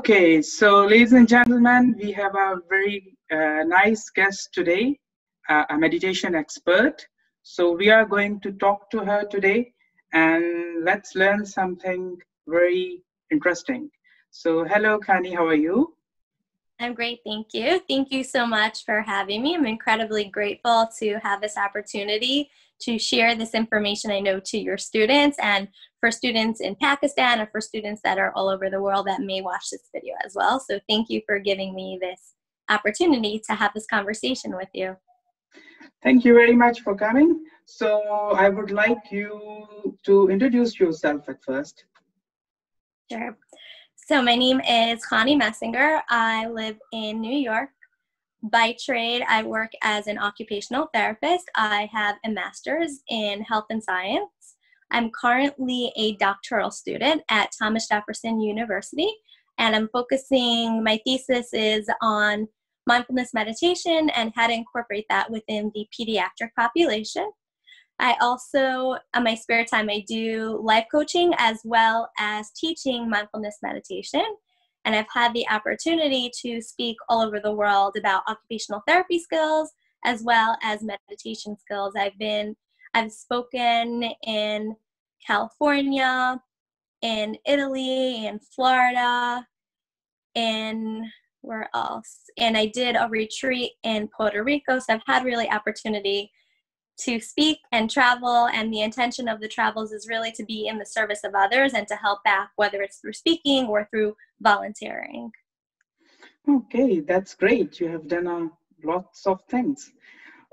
Okay, so ladies and gentlemen, we have a very nice guest today, a meditation expert. So we are going to talk to her today and let's learn something very interesting. So hello, Chanie, how are you? I'm great, thank you. Thank you so much for having me. I'm incredibly grateful to have this opportunity to share this information I know to your students and for students in Pakistan or for students that are all over the world that may watch this video as well. So thank you for giving me this opportunity to have this conversation with you. Thank you very much for coming. So I would like you to introduce yourself at first. Sure. So my name is Chanie Messinger. I live in New York. By trade, I work as an occupational therapist. I have a master's in health and science. I'm currently a doctoral student at Thomas Jefferson University, and I'm focusing, my thesis is on mindfulness meditation and how to incorporate that within the pediatric population. I also, on my spare time, I do life coaching as well as teaching mindfulness meditation. And I've had the opportunity to speak all over the world about occupational therapy skills as well as meditation skills. I've spoken in California, in Italy, in Florida, in where else? And I did a retreat in Puerto Rico. So I've had really opportunity to speak and travel, and the intention of the travels is really to be in the service of others and to help back, whether it's through speaking or through volunteering. Okay, that's great. You have done lots of things.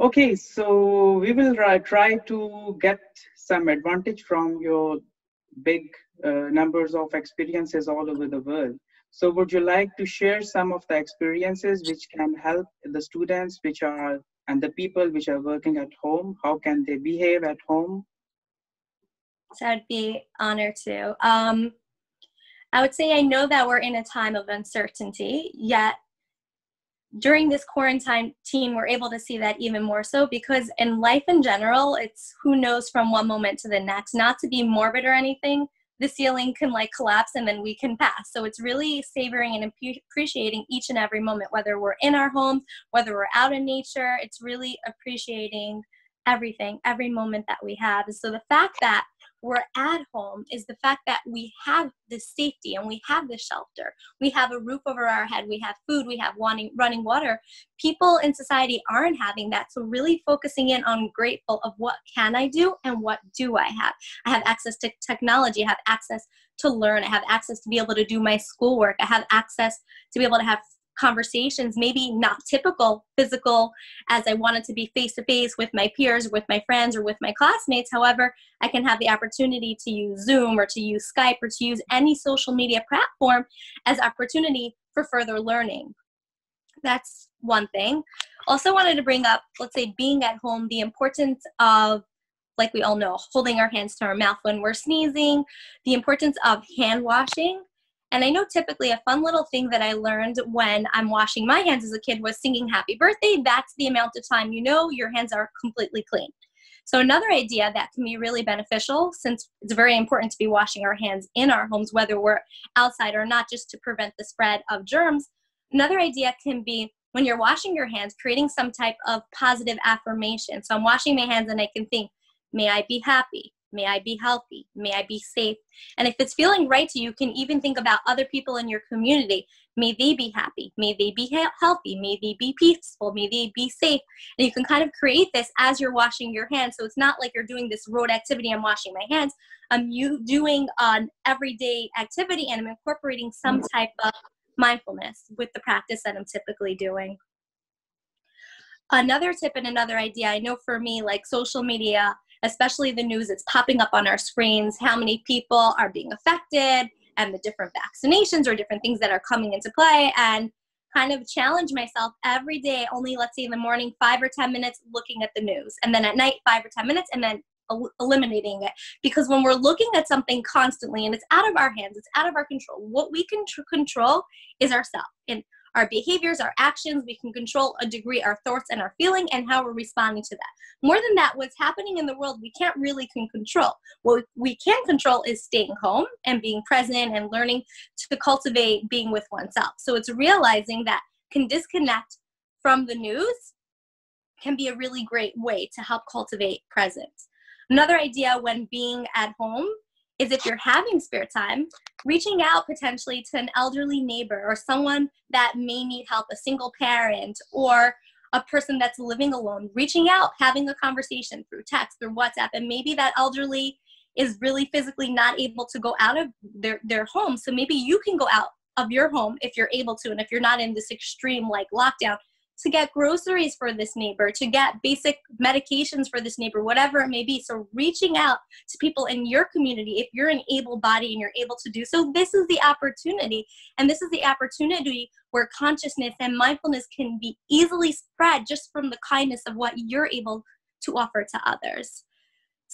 Okay, so we will try to get some advantage from your big numbers of experiences all over the world. So would you like to share some of the experiences which can help the students and the people which are working at home? How can they behave at home? So I'd be honored to. I would say I know that we're in a time of uncertainty, yet during this quarantine, we're able to see that even more so, because in life in general, it's who knows from one moment to the next. Not to be morbid or anything, the ceiling can like collapse and then we can pass. So it's really savoring and appreciating each and every moment, whether we're in our homes, whether we're out in nature. It's really appreciating everything, every moment that we have. And so the fact that we're at home is the fact that we have the safety and we have the shelter. We have a roof over our head. We have food. We have running water. People in society aren't having that. So really focusing in on grateful of what can I do and what do I have. I have access to technology. I have access to learn. I have access to be able to do my schoolwork. I have access to be able to have conversations, maybe not typical physical as I wanted to be face-to-face with my peers, with my friends, or with my classmates. However, I can have the opportunity to use Zoom or to use Skype or to use any social media platform as opportunity for further learning. That's one thing. Also wanted to bring up, let's say, being at home, the importance of, like we all know, holding our hands to our mouth when we're sneezing, the importance of hand washing. And I know typically a fun little thing that I learned when I'm washing my hands as a kid was singing happy birthday. That's the amount of time you know your hands are completely clean. So another idea that can be really beneficial, since it's very important to be washing our hands in our homes, whether we're outside or not, just to prevent the spread of germs. Another idea can be when you're washing your hands, creating some type of positive affirmation. So I'm washing my hands and I can think, may I be happy. May I be healthy. May I be safe. And if it's feeling right to you, you can even think about other people in your community. May they be happy. May they be healthy. May they be peaceful. May they be safe. And you can kind of create this as you're washing your hands. So it's not like you're doing this rote activity, I'm washing my hands. I'm doing an everyday activity and I'm incorporating some type of mindfulness with the practice that I'm typically doing. Another tip and another idea, I know for me, like social media, especially the news, it's popping up on our screens, how many people are being affected and the different vaccinations or different things that are coming into play, and kind of challenge myself every day, only let's say in the morning, 5 or 10 minutes looking at the news, and then at night, 5 or 10 minutes, and then eliminating it. Because when we're looking at something constantly and it's out of our hands, it's out of our control, what we can control is ourselves. And our behaviors, our actions. We can control a degree our thoughts and our feeling and how we're responding to that. More than that, what's happening in the world, we can't really control. What we can control is staying home and being present and learning to cultivate being with oneself. So it's realizing that can disconnect from the news can be a really great way to help cultivate presence. Another idea when being at home is if you're having spare time, reaching out potentially to an elderly neighbor or someone that may need help, a single parent or a person that's living alone, reaching out, having a conversation through text, through WhatsApp, and maybe that elderly is really physically not able to go out of their home. So maybe you can go out of your home if you're able to, and if you're not in this extreme like lockdown, to get groceries for this neighbor, to get basic medications for this neighbor, whatever it may be. So reaching out to people in your community, if you're an able body and you're able to do so, this is the opportunity. And this is the opportunity where consciousness and mindfulness can be easily spread just from the kindness of what you're able to offer to others.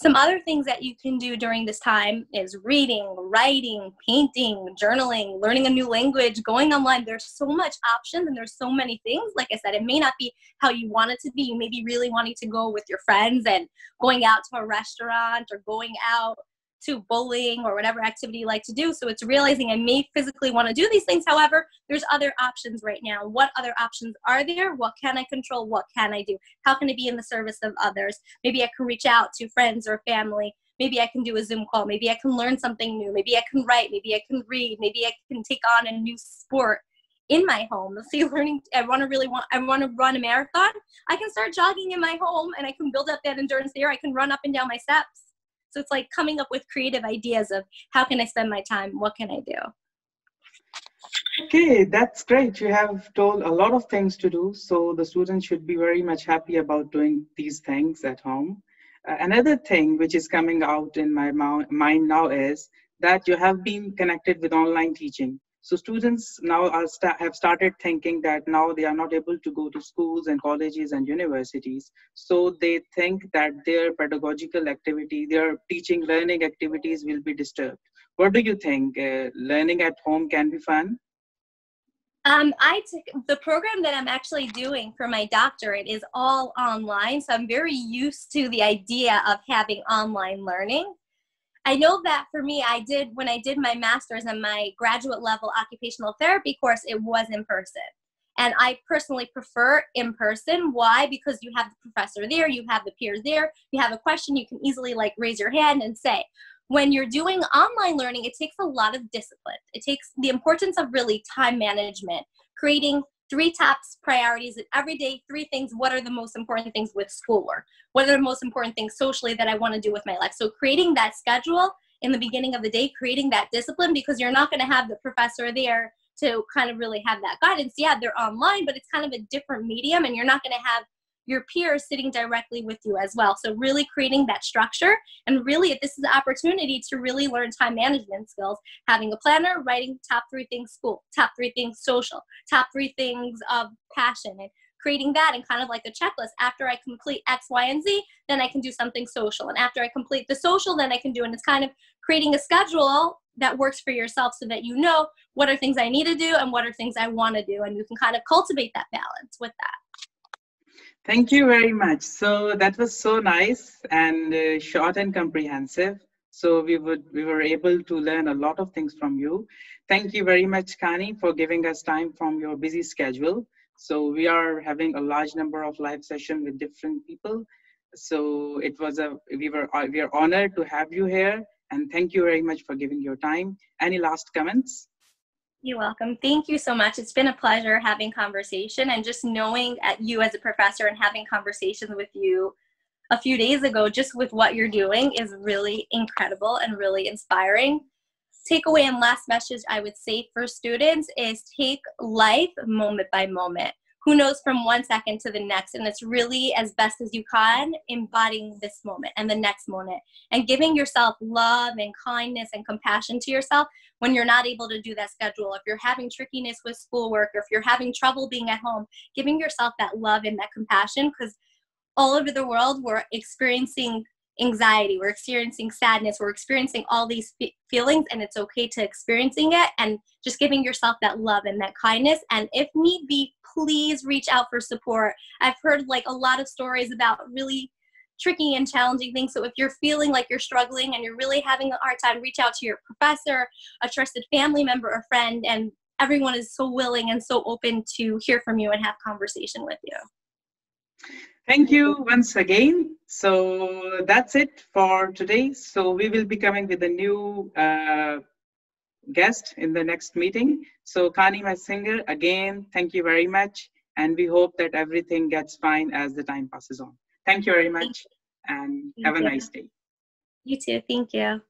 Some other things that you can do during this time is reading, writing, painting, journaling, learning a new language, going online. There's so much options and there's so many things. Like I said, it may not be how you want it to be. You may be really wanting to go with your friends and going out to a restaurant or going out to bowling or whatever activity you like to do. So it's realizing I may physically want to do these things. However, there's other options right now. What other options are there? What can I control? What can I do? How can I be in the service of others? Maybe I can reach out to friends or family. Maybe I can do a Zoom call. Maybe I can learn something new. Maybe I can write. Maybe I can read. Maybe I can take on a new sport in my home. Let's say learning, I want to run a marathon. I can start jogging in my home and I can build up that endurance there. I can run up and down my steps. So it's like coming up with creative ideas of how can I spend my time? What can I do? Okay, that's great. You have told a lot of things to do. So the students should be very much happy about doing these things at home. Another thing which is coming out in my mind now is that you have been connected with online teaching. So students now have started thinking that now they are not able to go to schools and colleges and universities. So they think that their pedagogical activity, their teaching, learning activities will be disturbed. What do you think? Learning at home can be fun? The program that I'm actually doing for my doctorate is all online. So I'm very used to the idea of having online learning. I know that for me, when I did my master's and my graduate level occupational therapy course, it was in person. And I personally prefer in person. Why? Because you have the professor there, you have the peers there, you have a question, you can easily like raise your hand and say. When you're doing online learning, it takes a lot of discipline. It takes the importance of really time management, creating 3 top priorities every day, 3 things. What are the most important things with schoolwork? What are the most important things socially that I want to do with my life? So creating that schedule in the beginning of the day, creating that discipline, because you're not going to have the professor there to kind of really have that guidance. Yeah, they're online, but it's kind of a different medium, and you're not going to have your peers sitting directly with you as well. So really creating that structure, and really this is the opportunity to really learn time management skills, having a planner, writing top 3 things school, top 3 things social, top 3 things of passion, and creating that and kind of like a checklist. After I complete X, Y, and Z, then I can do something social. And after I complete the social, then I can do, and it's kind of creating a schedule that works for yourself so that you know what are things I need to do and what are things I want to do. And you can kind of cultivate that balance with that. Thank you very much. So that was so nice and short and comprehensive. So we were able to learn a lot of things from you. Thank you very much, Chanie, for giving us time from your busy schedule. So we are having a large number of live sessions with different people. So we are honored to have you here, and thank you very much for giving your time. Any last comments? You're welcome. Thank you so much. It's been a pleasure having conversation, and just knowing you as a professor and having conversations with you a few days ago, just with what you're doing, is really incredible and really inspiring. Takeaway and last message I would say for students is take life moment by moment. Who knows from 1 second to the next, and it's really as best as you can embodying this moment and the next moment, and giving yourself love and kindness and compassion to yourself when you're not able to do that schedule. If you're having trickiness with schoolwork, or if you're having trouble being at home, giving yourself that love and that compassion, because all over the world we're experiencing anxiety, we're experiencing sadness, we're experiencing all these feelings, and it's okay to experiencing it, and just giving yourself that love and that kindness. And if need be, please reach out for support. I've heard like a lot of stories about really tricky and challenging things. So if you're feeling like you're struggling and you're really having a hard time, reach out to your professor, a trusted family member or friend, and everyone is so willing and so open to hear from you and have conversation with you. Thank you once again. So that's it for today. So we will be coming with a new guest in the next meeting. So Chanie Messinger, again, thank you very much. And we hope that everything gets fine as the time passes on. Thank you very much and have a nice day. You too. Thank you.